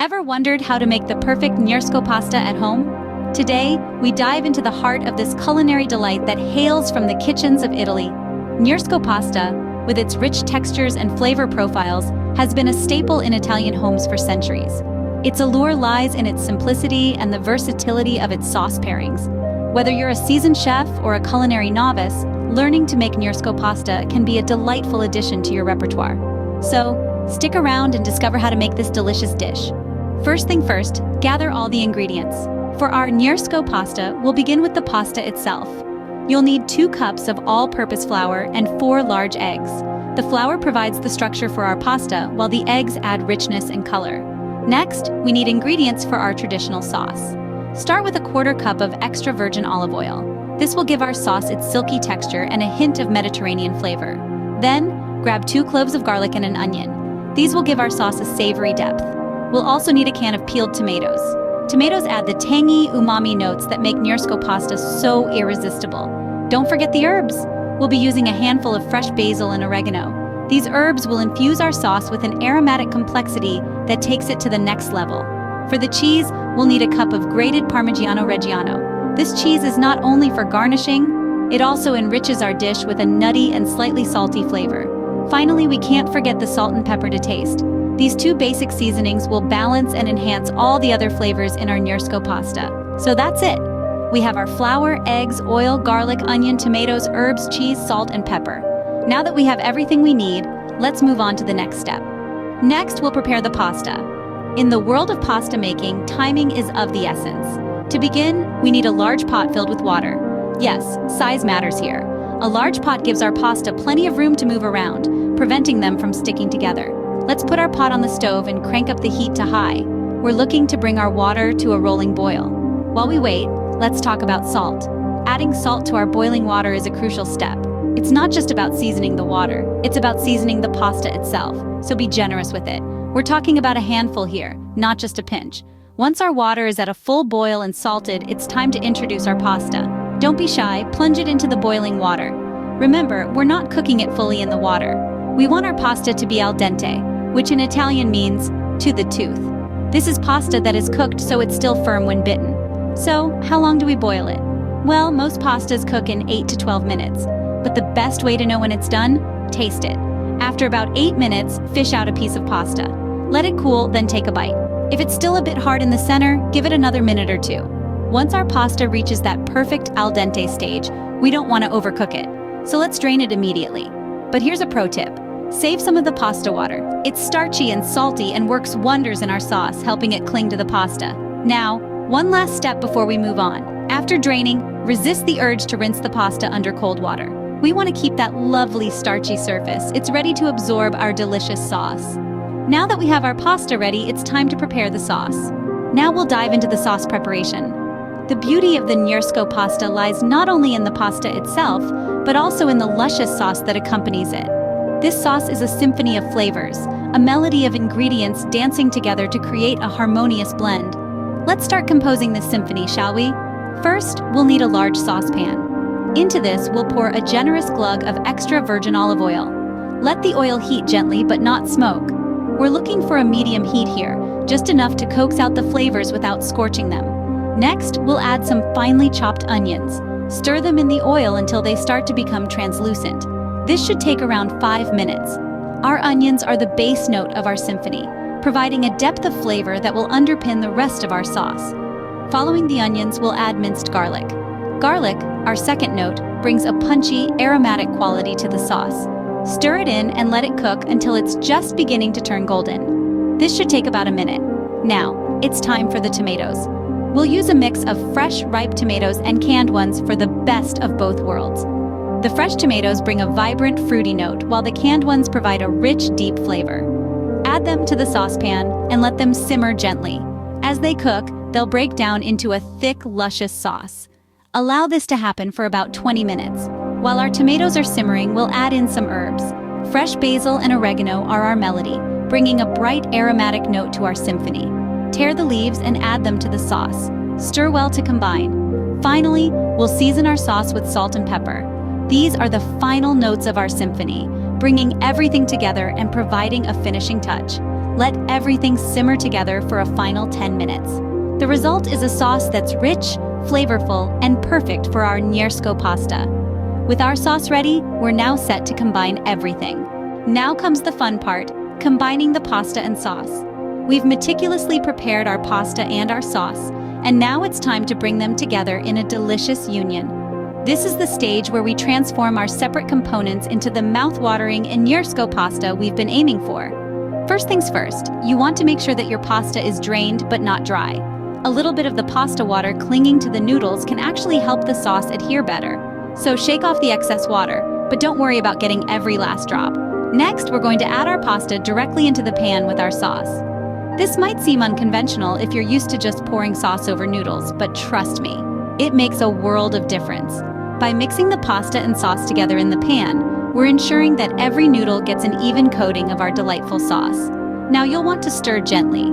Ever wondered how to make the perfect Niersko pasta at home? Today, we dive into the heart of this culinary delight that hails from the kitchens of Italy. Niersko pasta, with its rich textures and flavor profiles, has been a staple in Italian homes for centuries. Its allure lies in its simplicity and the versatility of its sauce pairings. Whether you're a seasoned chef or a culinary novice, learning to make Niersko pasta can be a delightful addition to your repertoire. So, stick around and discover how to make this delicious dish. First thing first, gather all the ingredients. For our Niersko pasta, we'll begin with the pasta itself. You'll need 2 cups of all-purpose flour and 4 large eggs. The flour provides the structure for our pasta, while the eggs add richness and color. Next, we need ingredients for our traditional sauce. Start with a 1/4 cup of extra virgin olive oil. This will give our sauce its silky texture and a hint of Mediterranean flavor. Then, grab 2 cloves of garlic and an onion. These will give our sauce a savory depth. We'll also need a can of peeled tomatoes. Tomatoes add the tangy, umami notes that make Niersko pasta so irresistible. Don't forget the herbs. We'll be using a handful of fresh basil and oregano. These herbs will infuse our sauce with an aromatic complexity that takes it to the next level. For the cheese, we'll need a cup of grated Parmigiano Reggiano. This cheese is not only for garnishing, it also enriches our dish with a nutty and slightly salty flavor. Finally, we can't forget the salt and pepper to taste. These 2 basic seasonings will balance and enhance all the other flavors in our Niersko pasta. So that's it. We have our flour, eggs, oil, garlic, onion, tomatoes, herbs, cheese, salt, and pepper. Now that we have everything we need, let's move on to the next step. Next, we'll prepare the pasta. In the world of pasta making, timing is of the essence. To begin, we need a large pot filled with water. Yes, size matters here. A large pot gives our pasta plenty of room to move around, preventing them from sticking together. Let's put our pot on the stove and crank up the heat to high. We're looking to bring our water to a rolling boil. While we wait, let's talk about salt. Adding salt to our boiling water is a crucial step. It's not just about seasoning the water, it's about seasoning the pasta itself, so be generous with it. We're talking about a handful here, not just a pinch. Once our water is at a full boil and salted, it's time to introduce our pasta. Don't be shy, plunge it into the boiling water. Remember, we're not cooking it fully in the water. We want our pasta to be al dente, which in Italian means to the tooth. This is pasta that is cooked so it's still firm when bitten. So, how long do we boil it? Well, most pastas cook in 8 to 12 minutes. But the best way to know when it's done? Taste it. After about 8 minutes, fish out a piece of pasta. Let it cool, then take a bite. If it's still a bit hard in the center, give it another minute or 2. Once our pasta reaches that perfect al dente stage, we don't want to overcook it. So let's drain it immediately. But here's a pro tip. Save some of the pasta water. It's starchy and salty and works wonders in our sauce, helping it cling to the pasta. Now, one last step before we move on. After draining, resist the urge to rinse the pasta under cold water. We want to keep that lovely starchy surface. It's ready to absorb our delicious sauce. Now that we have our pasta ready, it's time to prepare the sauce. Now we'll dive into the sauce preparation. The beauty of the Niersko pasta lies not only in the pasta itself, but also in the luscious sauce that accompanies it. This sauce is a symphony of flavors, a melody of ingredients dancing together to create a harmonious blend. Let's start composing this symphony, shall we? First, we'll need a large saucepan. Into this, we'll pour a generous glug of extra virgin olive oil. Let the oil heat gently but not smoke. We're looking for a medium heat here, just enough to coax out the flavors without scorching them. Next, we'll add some finely chopped onions. Stir them in the oil until they start to become translucent. This should take around 5 minutes. Our onions are the base note of our symphony, providing a depth of flavor that will underpin the rest of our sauce. Following the onions, we'll add minced garlic. Garlic, our second note, brings a punchy, aromatic quality to the sauce. Stir it in and let it cook until it's just beginning to turn golden. This should take about a minute. Now, it's time for the tomatoes. We'll use a mix of fresh, ripe tomatoes and canned ones for the best of both worlds. The fresh tomatoes bring a vibrant, fruity note, while the canned ones provide a rich, deep flavor. Add them to the saucepan and let them simmer gently. As they cook, they'll break down into a thick, luscious sauce. Allow this to happen for about 20 minutes. While our tomatoes are simmering, we'll add in some herbs. Fresh basil and oregano are our melody, bringing a bright, aromatic note to our symphony. Tear the leaves and add them to the sauce. Stir well to combine. Finally, we'll season our sauce with salt and pepper. These are the final notes of our symphony, bringing everything together and providing a finishing touch. Let everything simmer together for a final 10 minutes. The result is a sauce that's rich, flavorful, and perfect for our Niersko pasta. With our sauce ready, we're now set to combine everything. Now comes the fun part, combining the pasta and sauce. We've meticulously prepared our pasta and our sauce, and now it's time to bring them together in a delicious union. This is the stage where we transform our separate components into the mouth-watering Niersko pasta we've been aiming for. First things first, you want to make sure that your pasta is drained but not dry. A little bit of the pasta water clinging to the noodles can actually help the sauce adhere better. So shake off the excess water, but don't worry about getting every last drop. Next, we're going to add our pasta directly into the pan with our sauce. This might seem unconventional if you're used to just pouring sauce over noodles, but trust me, it makes a world of difference. By mixing the pasta and sauce together in the pan, we're ensuring that every noodle gets an even coating of our delightful sauce. Now you'll want to stir gently.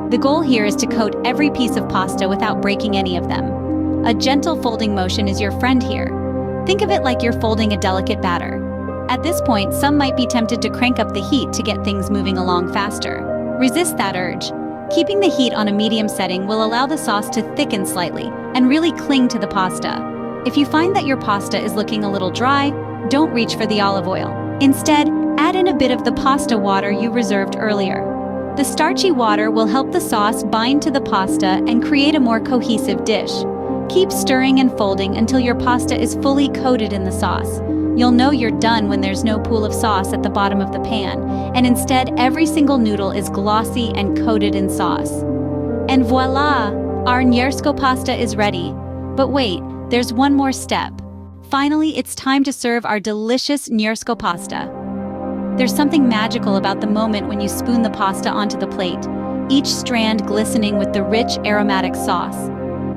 The goal here is to coat every piece of pasta without breaking any of them. A gentle folding motion is your friend here. Think of it like you're folding a delicate batter. At this point, some might be tempted to crank up the heat to get things moving along faster. Resist that urge. Keeping the heat on a medium setting will allow the sauce to thicken slightly and really cling to the pasta. If you find that your pasta is looking a little dry, don't reach for the olive oil. Instead, add in a bit of the pasta water you reserved earlier. The starchy water will help the sauce bind to the pasta and create a more cohesive dish. Keep stirring and folding until your pasta is fully coated in the sauce. You'll know you're done when there's no pool of sauce at the bottom of the pan, and instead every single noodle is glossy and coated in sauce. And voila! Our Niersko pasta is ready. But wait, there's one more step. Finally, it's time to serve our delicious Niersko pasta. There's something magical about the moment when you spoon the pasta onto the plate, each strand glistening with the rich, aromatic sauce.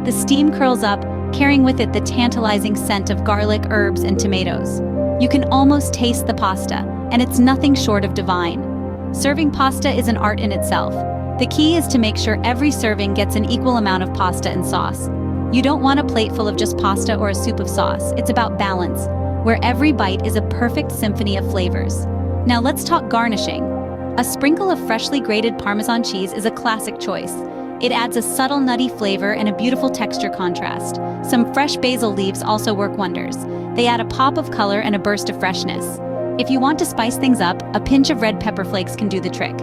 The steam curls up, carrying with it the tantalizing scent of garlic, herbs, and tomatoes. You can almost taste the pasta, and it's nothing short of divine. Serving pasta is an art in itself. The key is to make sure every serving gets an equal amount of pasta and sauce. You don't want a plate full of just pasta or a soup of sauce. It's about balance, where every bite is a perfect symphony of flavors. Now let's talk garnishing. A sprinkle of freshly grated Parmesan cheese is a classic choice. It adds a subtle nutty flavor and a beautiful texture contrast. Some fresh basil leaves also work wonders. They add a pop of color and a burst of freshness. If you want to spice things up, a pinch of red pepper flakes can do the trick.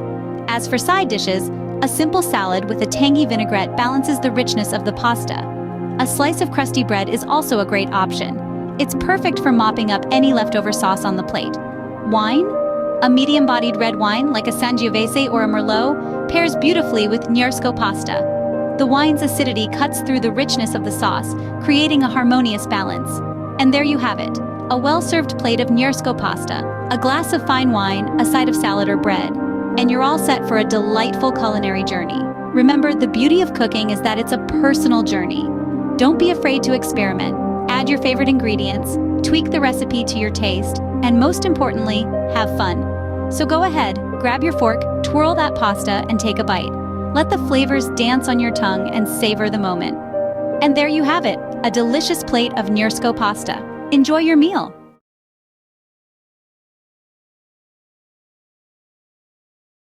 As for side dishes, a simple salad with a tangy vinaigrette balances the richness of the pasta. A slice of crusty bread is also a great option. It's perfect for mopping up any leftover sauce on the plate. Wine? A medium-bodied red wine, like a Sangiovese or a Merlot, pairs beautifully with Niersko pasta. The wine's acidity cuts through the richness of the sauce, creating a harmonious balance. And there you have it, a well-served plate of Niersko pasta, a glass of fine wine, a side of salad or bread, and you're all set for a delightful culinary journey. Remember, the beauty of cooking is that it's a personal journey. Don't be afraid to experiment. Add your favorite ingredients, tweak the recipe to your taste, and most importantly, have fun. So go ahead, grab your fork, twirl that pasta, and take a bite. Let the flavors dance on your tongue and savor the moment. And there you have it, a delicious plate of Niersko pasta. Enjoy your meal.